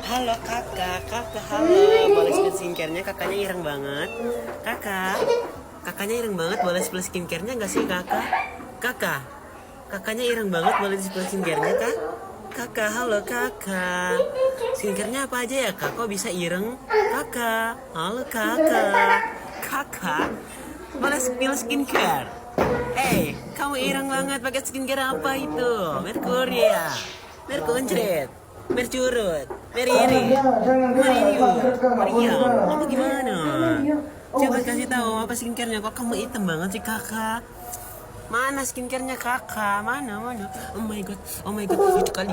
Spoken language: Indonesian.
Halo kakak halo. Boleh spill skincare-nya? Kakaknya ireng banget. Kakaknya ireng banget. Boleh spill skincare-nya nggak sih kakak? Kakaknya ireng banget. Boleh spill skincare-nya kak? Halo kakak. Skincare-nya apa aja ya kak? Kok bisa ireng? Halo kakak. Boleh spill skincare? Kamu ireng banget pakai skincare apa itu? Merkuri ya? Merkuncret? Mercurut? Meriri? Meriang? Apa gimana? Coba kasih tahu apa skincare-nya. Kok kamu hitam banget sih kakak? Mana skincare-nya kakak? Mana? Oh my god, itu kali.